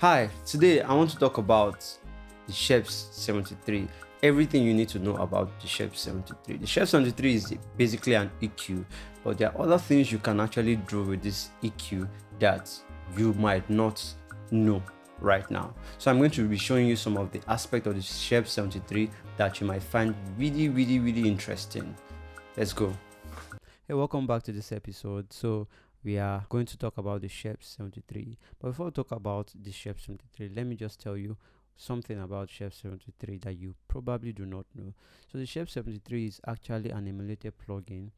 Hi, today I want to talk about the Scheps 73. Everything you need to know about the Scheps 73. The Scheps 73 is basically an EQ, but there are other things you can actually do with this EQ that you might not know right now. So I'm going to be showing you some of the aspects of the Scheps 73 that you might find really interesting. Let's go. Hey, welcome back to this episode. So we are going to talk about the Scheps 73. But before we talk about the Scheps 73, let me just tell you something about Scheps 73 that you probably do not know. So the Scheps 73 is actually an emulated plugin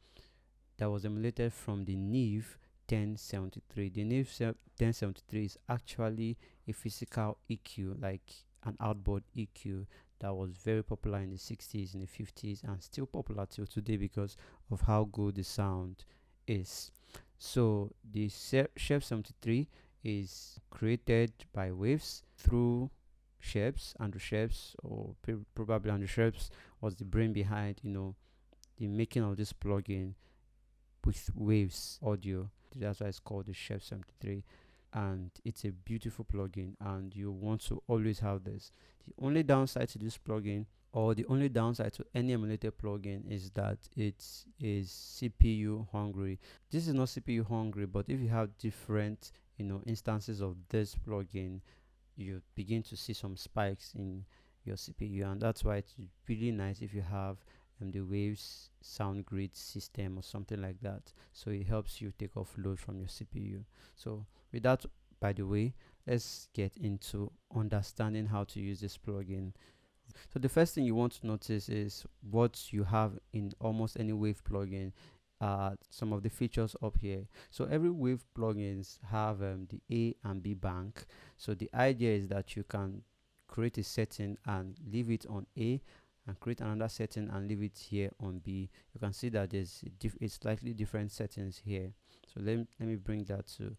that was emulated from the Neve 1073. The Neve 1073 is actually a physical EQ, like an outboard EQ that was very popular in the 60s, in the 50s, and still popular till today because of how good the sound is. So the Scheps 73 is created by Waves through Scheps. Andrew Scheps, or probably Andrew Scheps, was the brain behind, the making of this plugin with Waves audio. That's why it's called the Scheps 73, and it's a beautiful plugin, and you want to always have this. The only downside to this plugin, or the only downside to any emulated plugin, is that it is CPU hungry. This is not CPU hungry, but if you have different instances of this plugin, you begin to see some spikes in your CPU, and that's why it's really nice if you have the Waves sound grid system or something like that, so it helps you take off load from your CPU. So with that, by the way, let's get into understanding how to use this plugin. So the first thing you want to notice is what you have in almost any Wave plugin. Some of the features up here. So every Wave plugins have the A and B bank. So the idea is that you can create a setting and leave it on A, and create another setting and leave it here on B. You can see that there's slightly different settings here. So let me bring that to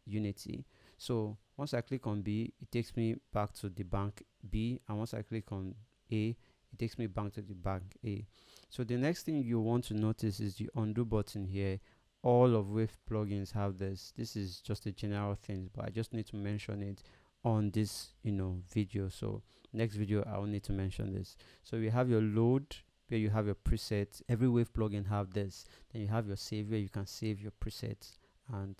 Unity. So once I click on B, it takes me back to the bank B, and once I click on A, it takes me back to the bank A. So the next thing you want to notice is the undo button here. All of Wave plugins have this. This is just a general thing, but I just need to mention it on this video. So next video I'll need to mention this. So you have your load where you have your presets. Every Wave plugin have this. Then you have your save where you can save your presets and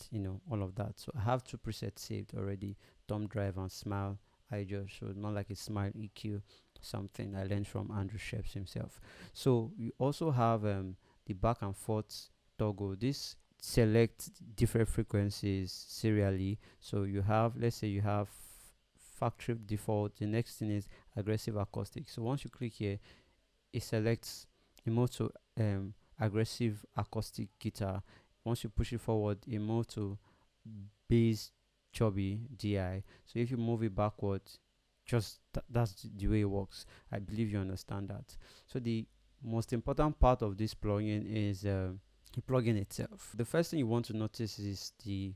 all of that. So I have two presets saved already, thumb drive and smile. I just showed not like a smile EQ, something I learned from Andrew Scheps himself. So you also have the back and forth toggle. This select different frequencies serially. So you have, let's say you have factory default. The next thing is aggressive acoustic. So once you click here, it selects a move to aggressive acoustic guitar. Once you push it forward, it moves to bass chubby DI. So if you move it backwards, just that's the way it works. I believe you understand that. So the most important part of this plugin is the plugin itself. The first thing you want to notice is the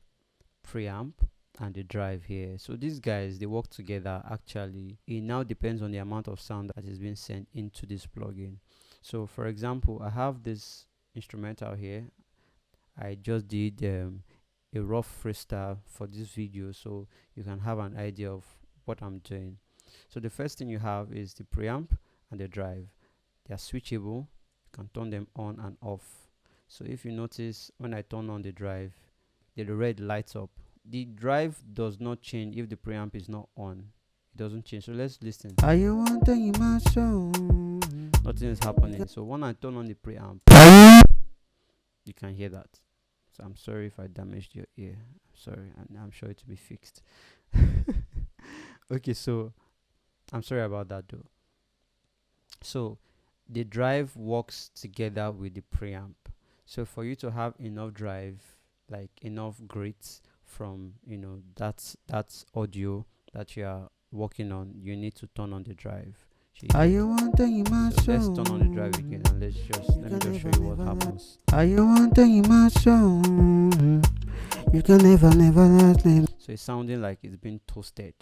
preamp and the drive here. So these guys, they work together. Actually, it now depends on the amount of sound that is being sent into this plugin. So for example, I have this instrumental here. I just did a rough freestyle for this video, so you can have an idea of what I'm doing. So the first thing you have is the preamp and the drive. They are switchable. You can turn them on and off. So if you notice, when I turn on the drive, the red lights up. The drive does not change if the preamp is not on. It doesn't change. So let's listen. Are you wanting my song? Nothing is happening. So when I turn on the preamp, you can hear that. So I'm sorry if I damaged your ear. I'm sorry, and I'm sure it will be fixed. Okay, so I'm sorry about that though. So the drive works together with the preamp. So for you to have enough drive, like enough grits from that's audio that you are working on, you need to turn on the drive. Are you wanting my So let's song? turn on the drive again, and let me just show you what happens. Are you wanting my song? You can never last me. So it's sounding like it's been toasted.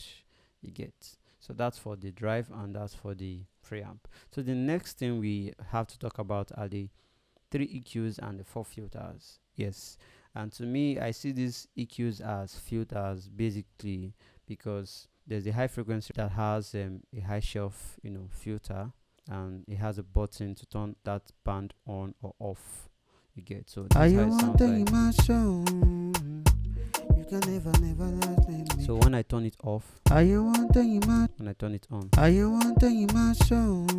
You get. So that's for the drive, and that's for the preamp. So the next thing we have to talk about are the 3 EQs and the 4 filters. Yes, And to me, I see these EQs as filters basically, because there's a high frequency that has a high shelf, filter, and it has a button to turn that band on or off. You get, so this I is how it want sounds like. my song. You can never let me. So when I turn it off, I want my. when I turn it on, I want my song.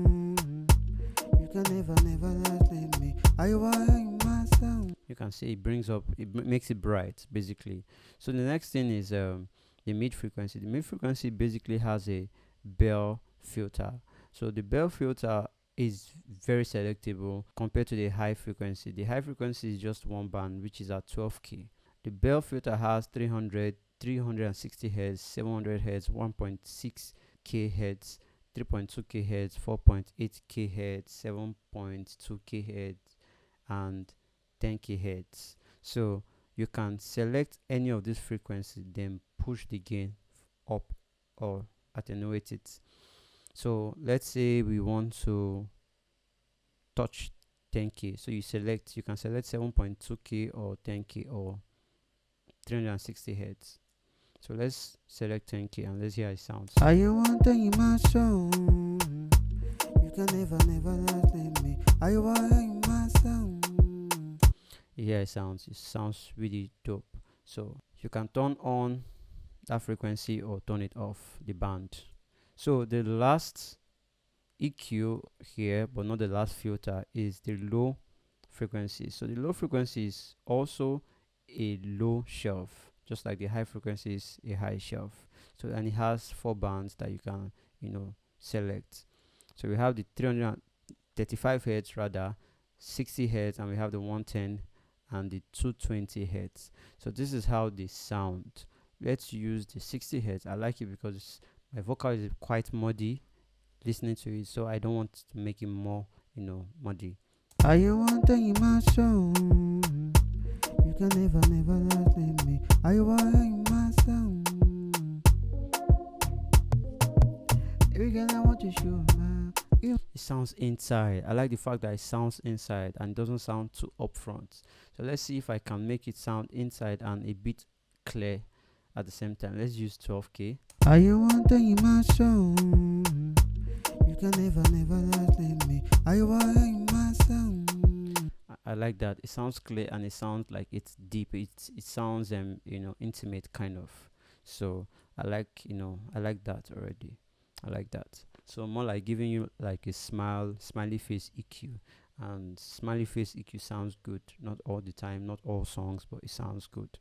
You can never let me. I want my song. you can see it brings up, makes it bright basically. So the next thing is the mid frequency. The mid frequency basically has a bell filter. So the bell filter is very selectable compared to the high frequency. The high frequency is just one band, which is at 12k. The bell filter has 300, 360 hertz, 700 hertz, 1.6k hertz, 3.2k hertz, 4.8k hertz, 7.2k hertz, and 10k hertz. So you can select any of these frequencies, then push the gain up or attenuate it. So let's say we want to touch 10k. So you can select 7.2k or 10k or 360 hertz. So let's select 10k and let's hear how it sounds. I want my song. You can never let me. I want my song. Yeah, it sounds really dope. So you can turn on that frequency or turn it off, the band. So the last EQ here, but not the last filter, is the low frequency. So the low frequency is also a low shelf, just like the high frequency is a high shelf. So, and it has 4 bands that you can select. So we have the 335 hertz, rather 60 hertz, and we have the 110 and the 220 hertz. So this is how they sound. Let's use the 60 hertz. I like it because my vocal is quite muddy listening to it, so I don't want to make it more muddy. I want my song. You can never let me. I want my song. Every girl I want to show my. It sounds inside. I like the fact that it sounds inside and doesn't sound too upfront. So let's see if I can make it sound inside and a bit clear at the same time. Let's use 12k. I want my song. You can never let me. I want my song. I like that. It sounds clear and it sounds like it's deep. It sounds intimate kind of. So I like that already. I like that. So more like giving you like a smiley face EQ, and smiley face EQ sounds good. Not all the time, not all songs, but it sounds good.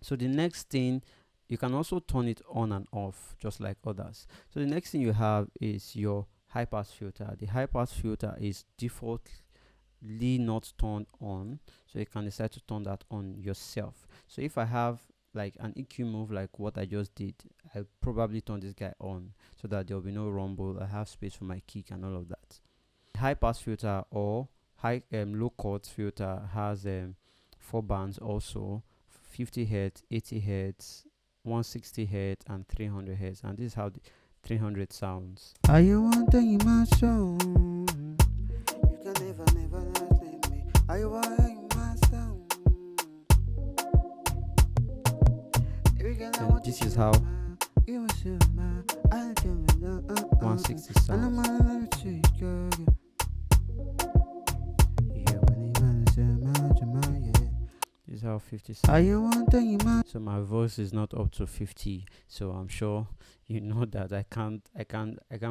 So the next thing, you can also turn it on and off just like others. So the next thing you have is your high pass filter. The high pass filter is defaultly not turned on, so you can decide to turn that on yourself. So if I have like an EQ move like what I just did, I probably turn this guy on so that there will be no rumble. I have space for my kick and all of that. High pass filter or low cut filter has 4 bands also: 50 hertz, 80 hertz, 160 hertz, and 300 hertz. And this is how the 300 sounds. I want my song. You can never let me. I want my song. And this is how 160 sounds. This is how 50 sounds. So my voice is not up to 50, so I'm sure you know that I can't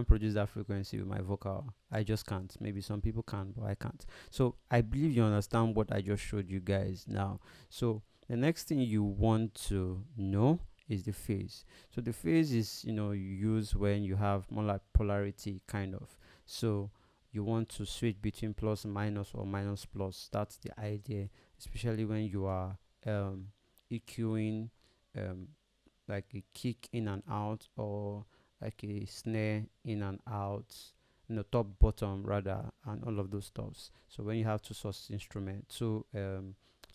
produce that frequency with my vocal. I just can't. Maybe some people can, but I can't. So I believe you understand what I just showed you guys now. So the next thing you want to know is the phase. So the phase is you use when you have more like polarity kind of. So you want to switch between plus minus or minus plus. That's the idea, especially when you are EQing like a kick in and out, or like a snare in and out, top bottom rather, and all of those stuffs. So when you have two source instruments, two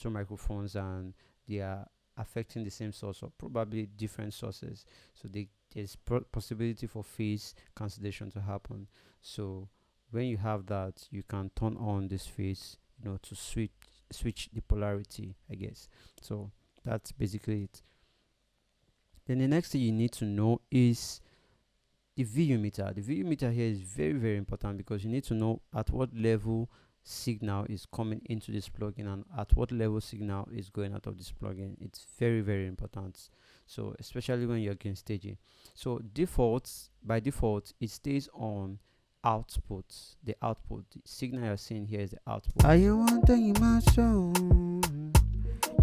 microphones, and they are affecting the same source or probably different sources, so there's possibility for phase cancellation to happen. So when you have that, you can turn on this phase to switch the polarity, I guess. So that's basically it. Then the next thing you need to know is the VU meter. The VU meter here is very, very important because you need to know at what level signal is coming into this plugin and at what level signal is going out of this plugin. It's very, very important. So especially when you're gain staging. So by default, it stays on output. The signal you're seeing here is the output. Are you wanting my soul?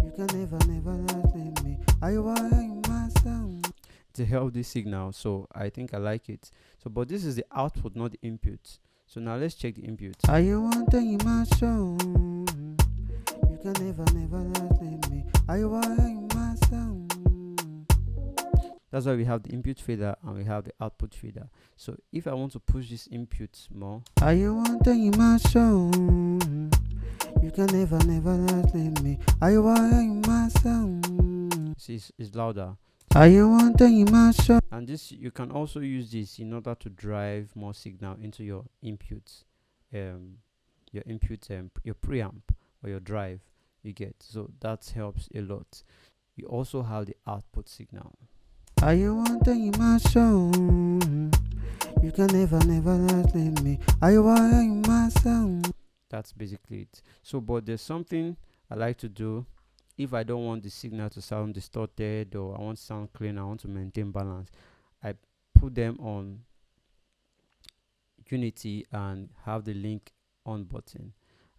You can never, never let me. Are you wanting my soul? It's a healthy signal, so I think I like it. So but this is the output, not the input. So now let's check the input. Are you wanting my soul? You can never, never let me. Are you wanting my soul? That's why we have the input fader and we have the output fader. So if I want to push this input more, are you wanting my soul? You can never, never let me. Are you wanting my soul? see it's louder. Are you wanting my soul? And this, you can also use this in order to drive more signal into your inputs, your preamp or your drive. You get, so that helps a lot. You also have the output signal. Are you wanting my soul? You can never, never let me. Are you wanting my soul? That's basically it. So but there's something I like to do if I don't want the signal to sound distorted, or I want to sound clean, I want to maintain balance. I put them on Unity and have the link on button,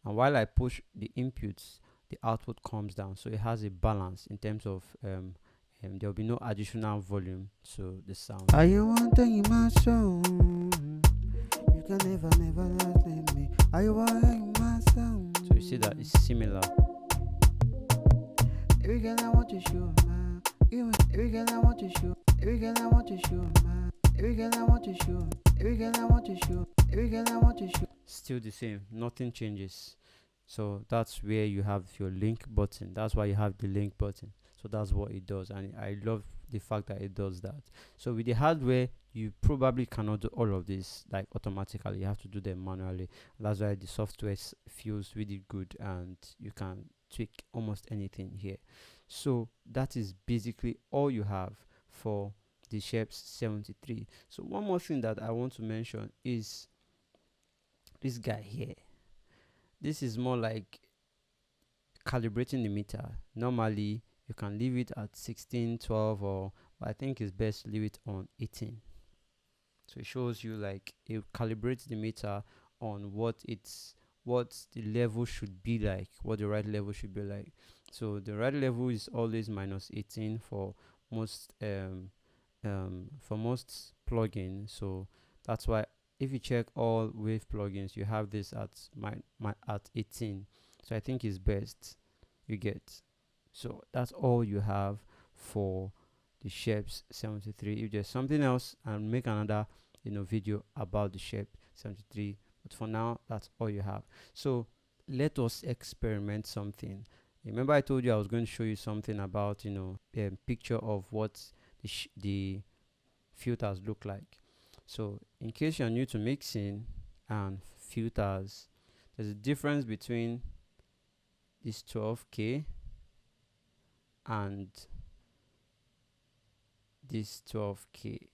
and while I push the inputs, the output comes down, so it has a balance in terms of there will be no additional volume to the sound. Are you wanting my soul? You can never, never let me. Are you wanting my soul? So you see that it's similar. Every girl I want to show, man. Every girl I want to show. Every girl I want to show, man. Every girl I want to show. Every girl I want to show. Every girl I want to show. Still the same, nothing changes. So that's where you have your link button. That's why you have the link button. So that's what it does, and I love the fact that it does that. So with the hardware, you probably cannot do all of this like automatically. You have to do them manually. That's why the software feels really good, and you can tweak almost anything here. So that is basically all you have for the Scheps 73. So one more thing that I want to mention is this guy here. This is more like calibrating the meter. Normally you can leave it at 16, 12, or I think it's best to leave it on 18. So it shows you like it calibrates the meter on what the level should be like, what the right level should be like. So the right level is always minus 18 for most plugins. So that's why if you check all wave plugins, you have this at at 18. So I think it's best, you get. So that's all you have for the Scheps 73. If there's something else, I'll make another video about the Scheps 73. But for now, that's all you have. So let us experiment something. Remember I told you I was going to show you something about a picture of what the filters look like. So in case you're new to mixing and filters, there's a difference between this 12K and this 12K.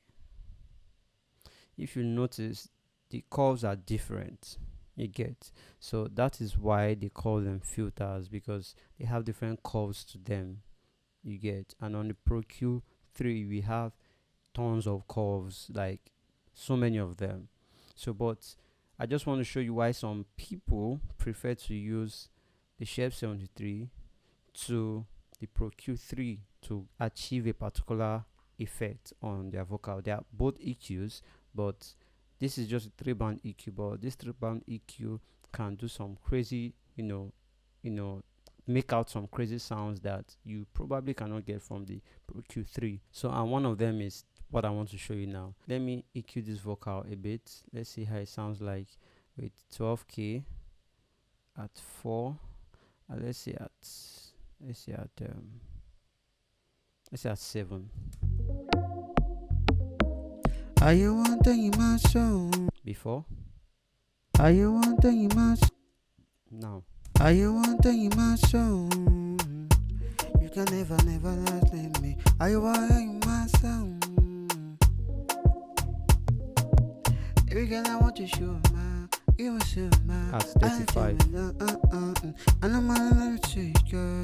If you notice, the curves are different, you get. So that is why they call them filters, because they have different curves to them, you get. And on the Pro Q3 we have tons of curves, like so many of them. So but I just want to show you why some people prefer to use the Scheps 73 to the Pro Q3 to achieve a particular effect on their vocal. They are both EQs, but this is just a 3-band EQ, but this 3-band EQ can do some crazy, make out some crazy sounds that you probably cannot get from the Pro Q3. So and one of them is what I want to show you now. Let me EQ this vocal a bit. Let's see how it sounds like with 12K at 4. Let's see at 7. Are you wanting my soul? Before. Are you wanting my soul? Now. Are you wanting in my soul? You can never, never last leave me. Are you wanting my soul? Every girl I want to show my, you will show my. At 35. And I'm on to girl.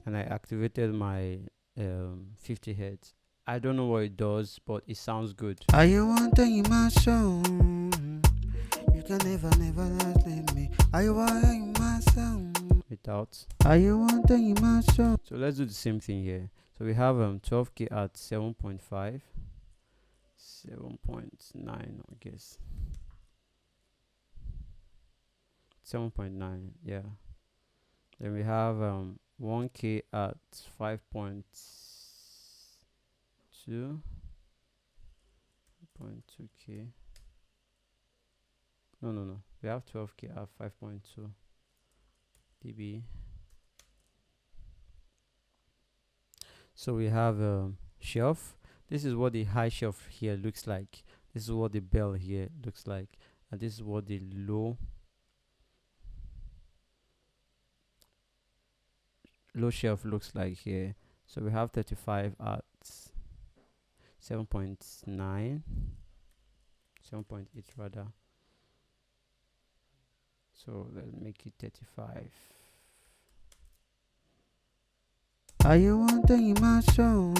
And I activated my 50 hertz. I don't know what it does, but it sounds good. Are you wanting in my soul? You can never, never last leave me. Are you wanting my soul? Without. Are you wanting in my soul? So let's do the same thing here. So we have 12k at 7.5, 7.9, I guess. 7.9, yeah. Then we have 1k at 5.2, 0.2k. No. We have 12k at 5.2 dB. So we have shelf. This is what the high shelf here looks like. This is what the bell here looks like, and this is what the low shelf looks like here. So we have 35 at 7.9, 7.8 rather. So let's make it 35. Are you wanting in my soul?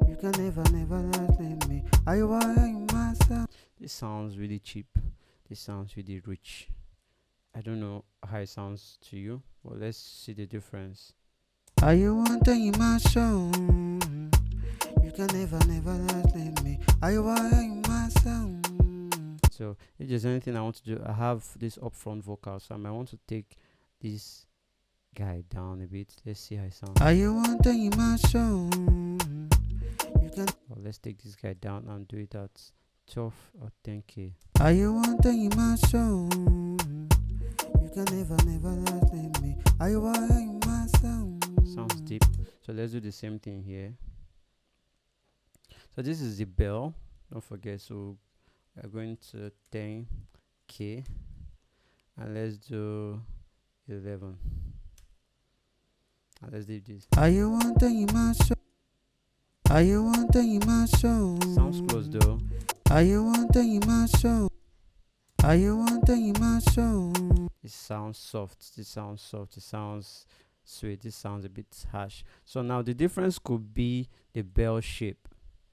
You can never, never last leave me. Are you wanting my soul? This sounds really cheap. This sounds really rich. I don't know how it sounds to you, but let's see the difference. Are you wanting in my soul? You can never, never last leave me. Are you wanting my soul? So if there's anything I want to do, I have this upfront vocal, so I might want to take this guy down a bit. Let's see how it sounds. Are you wanting in my soul? You can. Well, let's take this guy down and do it at 12 or 10k. Are you wanting in my soul? You can never, never last leave me. Are you wanting my soul? Sounds deep. So let's do the same thing here. So this is the bell. Don't forget. So we're going to 10k, and let's do 11. And let's do this. Are you wanting in my soul? Are you wanting in my soul? Sounds close though. Are you wanting in my soul? Are you wanting in my soul? It sounds soft. This sounds soft. It sounds sweet. This sounds a bit harsh. So now the difference could be the bell shape.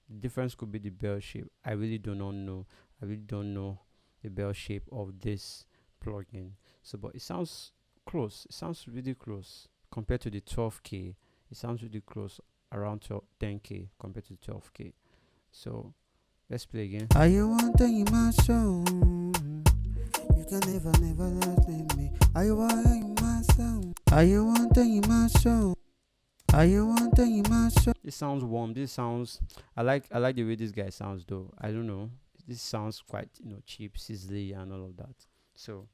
The difference could be the bell shape. I really do not know. I really don't know the bell shape of this plugin. So, but it sounds close. It sounds really close compared to the 12k. It sounds really close, around 10k compared to 12k. So let's play again. Are you wanting in my soul? You can never, never last leave me. Are you wanting in my soul? Are you wanting in my soul? Are you wanting in my soul? This sounds warm. This sounds. I like the way this guy sounds though. I don't know. This sounds quite cheap, sizzly, and all of that. So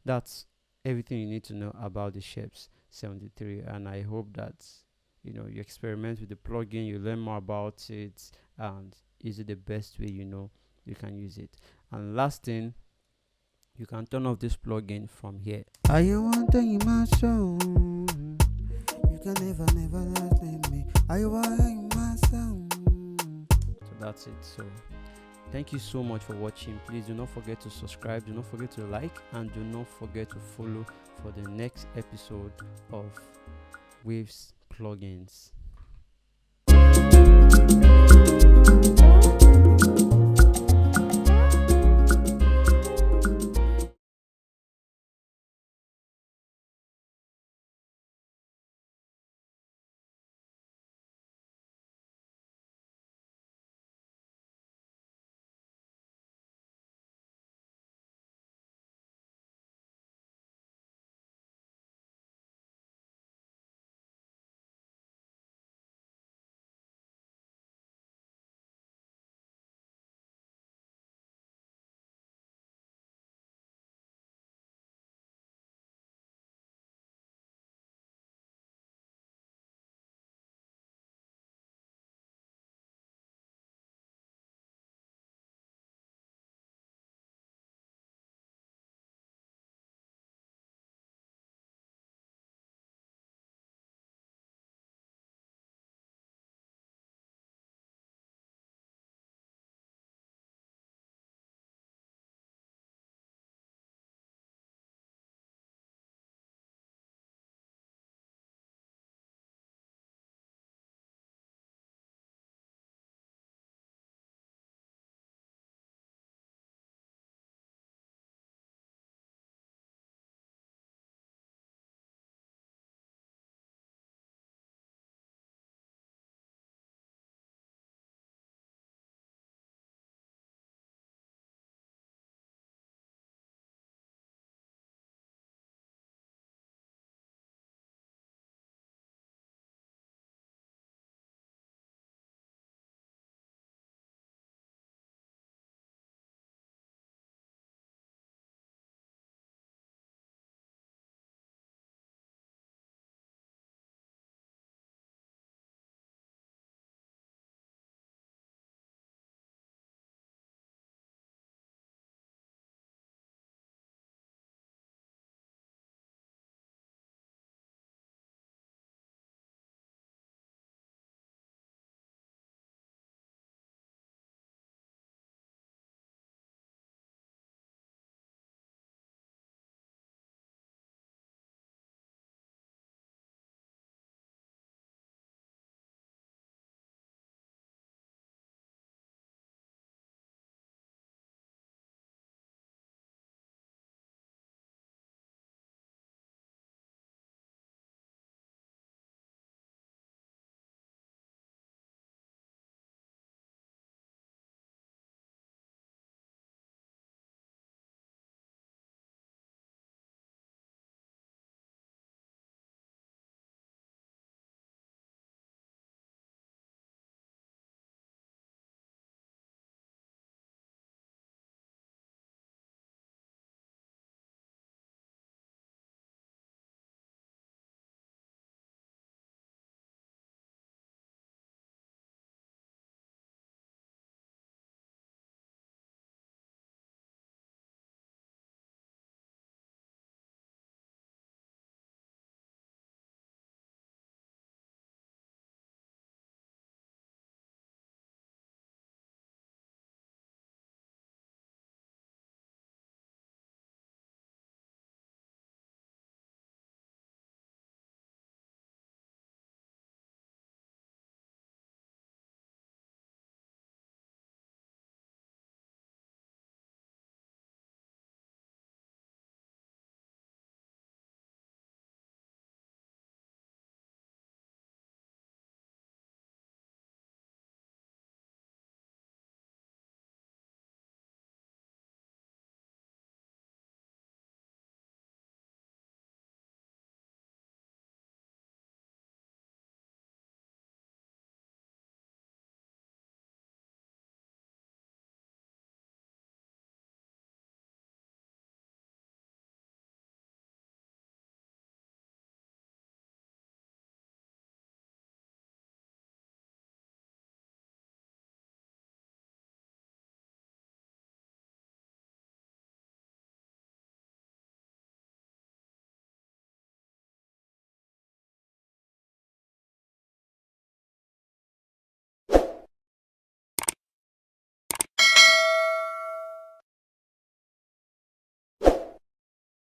that's everything you need to know about the Scheps 73, and I hope that you experiment with the plugin, you learn more about it, and is it the best way you can use it. And last thing, you can turn off this plugin from here. Are you wanting in my soul? You can never, never last leave me. Are you wanting my soul? So that's it. So thank you so much for watching. Please do not forget to subscribe, do not forget to like, and do not forget to follow for the next episode of Waves Plugins.